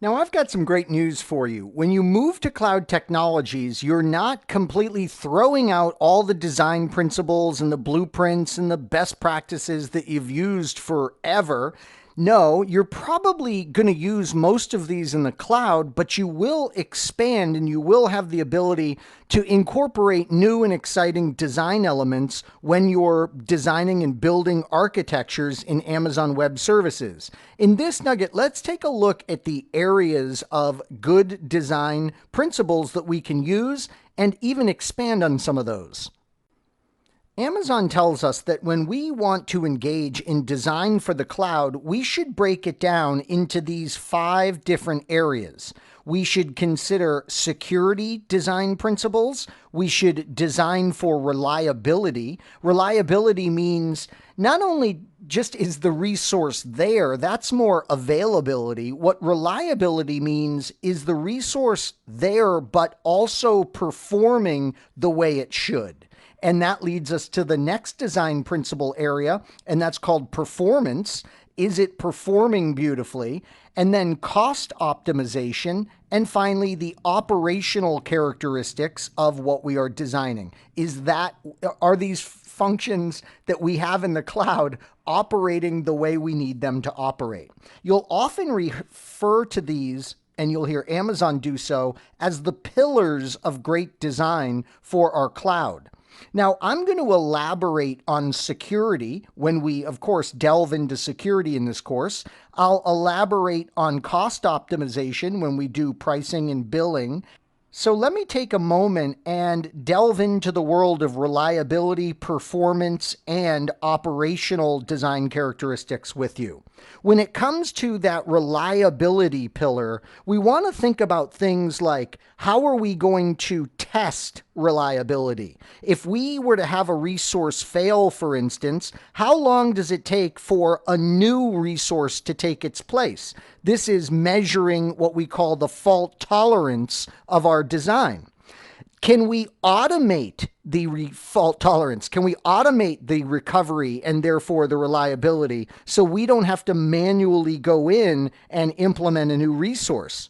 Now, I've got some great news for you. When you move to cloud technologies, you're not completely throwing out all the design principles and the blueprints and the best practices that you've used forever. No, you're probably going to use most of these in the cloud, but you will expand and you will have the ability to incorporate new and exciting design elements when you're designing and building architectures in Amazon Web Services. In this nugget, let's take a look at the areas of good design principles that we can use and even expand on some of those. Amazon tells us that when we want to engage in design for the cloud, we should break it down into these 5 different areas. We should consider security design principles. We should design for reliability. Reliability means not only just is the resource there, that's more availability. What reliability means is the resource there, but also performing the way it should. And that leads us to the next design principle area, and that's called performance. Is it performing beautifully? And then cost optimization. And finally, the operational characteristics of what we are designing. Are these functions that we have in the cloud operating the way we need them to operate? You'll often refer to these, and you'll hear Amazon do so, as the pillars of great design for our cloud. Now, I'm going to elaborate on security when we, of course, delve into security in this course. I'll elaborate on cost optimization when we do pricing and billing. So let me take a moment and delve into the world of reliability, performance, and operational design characteristics with you. When it comes to that reliability pillar, we want to think about things like, how are we going to test reliability? If we were to have a resource fail, for instance, how long does it take for a new resource to take its place? This is measuring what we call the fault tolerance of our design. Can we automate the fault tolerance? Can we automate the recovery and therefore the reliability so we don't have to manually go in and implement a new resource?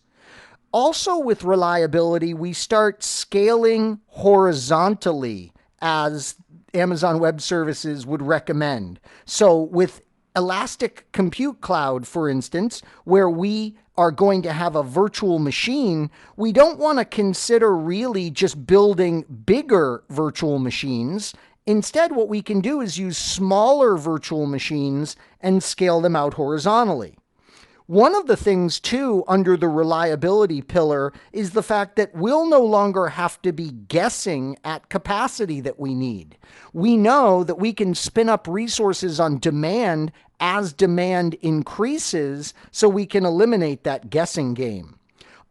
Also, with reliability, we start scaling horizontally as Amazon Web Services would recommend. So with Elastic Compute Cloud, for instance, where we are going to have a virtual machine, we don't want to consider really just building bigger virtual machines. Instead, what we can do is use smaller virtual machines and scale them out horizontally. One of the things, too, under the reliability pillar is the fact that we'll no longer have to be guessing at capacity that we need. We know that we can spin up resources on demand as demand increases, so we can eliminate that guessing game.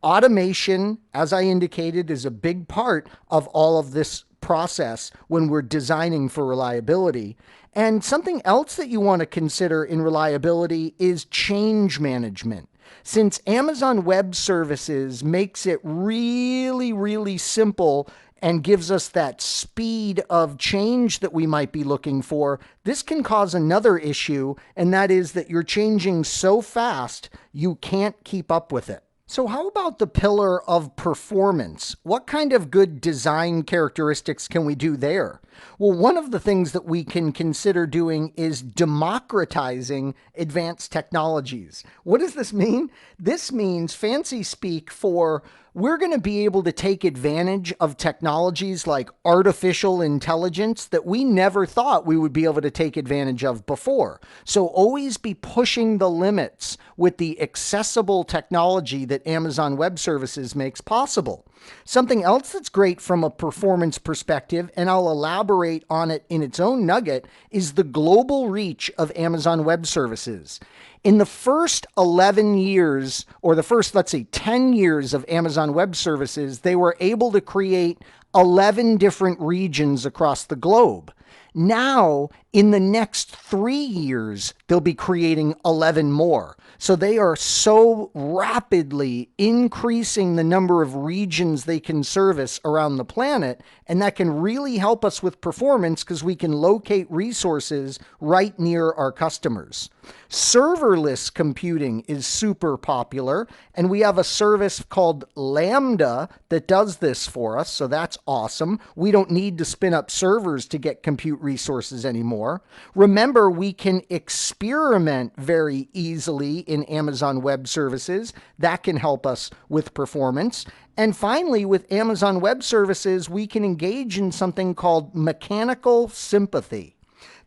Automation, as I indicated, is a big part of all of this process when we're designing for reliability. And something else that you want to consider in reliability is change management. Since Amazon Web Services makes it really, really simple and gives us that speed of change that we might be looking for, this can cause another issue, and that is that you're changing so fast you can't keep up with it. So how about the pillar of performance? What kind of good design characteristics can we do there? Well, one of the things that we can consider doing is democratizing advanced technologies. What does this mean? This means fancy speak for we're going to be able to take advantage of technologies like artificial intelligence that we never thought we would be able to take advantage of before. So always be pushing the limits with the accessible technology that Amazon Web Services makes possible. Something else that's great from a performance perspective, and I'll elaborate on it in its own nugget, is the global reach of Amazon Web Services. In the first 11 years, or the first, let's say, 10 years of Amazon Web Services, they were able to create 11 different regions across the globe. Now, In the next 3 years, they'll be creating 11 more. So they are so rapidly increasing the number of regions they can service around the planet. And that can really help us with performance because we can locate resources right near our customers. Serverless computing is super popular, and we have a service called Lambda that does this for us, so that's awesome. We don't need to spin up servers to get compute resources anymore. Remember, we can experiment very easily in Amazon Web Services. That can help us with performance. And finally, with Amazon Web Services, we can engage in something called mechanical sympathy.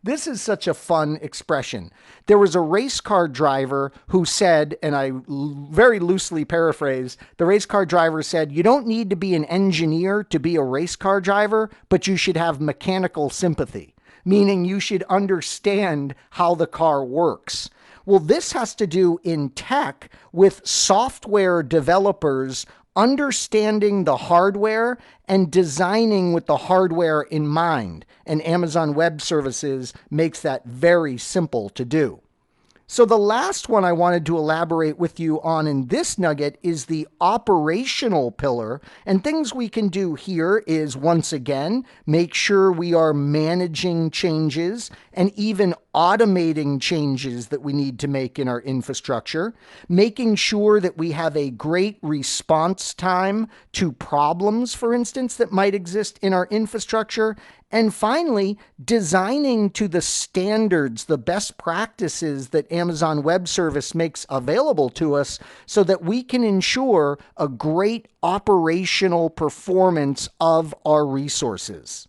This is such a fun expression. There was a race car driver who said, and I very loosely paraphrase, the race car driver said, you don't need to be an engineer to be a race car driver, but you should have mechanical sympathy, meaning you should understand how the car works. Well, this has to do in tech with software developers understanding the hardware and designing with the hardware in mind. And Amazon Web Services makes that very simple to do. So the last one I wanted to elaborate with you on in this nugget is the operational pillar. And things we can do here is, once again, make sure we are managing changes and even automating changes that we need to make in our infrastructure, making sure that we have a great response time to problems, for instance, that might exist in our infrastructure, and finally, designing to the standards, the best practices that Amazon Web Service makes available to us so that we can ensure a great operational performance of our resources.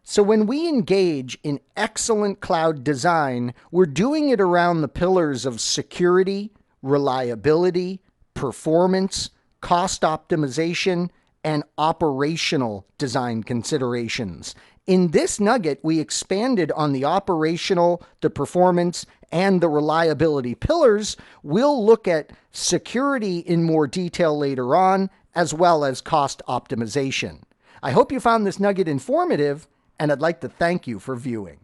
So when we engage in excellent cloud design, we're doing it around the pillars of security, reliability, performance, cost optimization, and operational design considerations. In this nugget, we expanded on the operational, the performance, and the reliability pillars. We'll look at security in more detail later on, as well as cost optimization. I hope you found this nugget informative, and I'd like to thank you for viewing.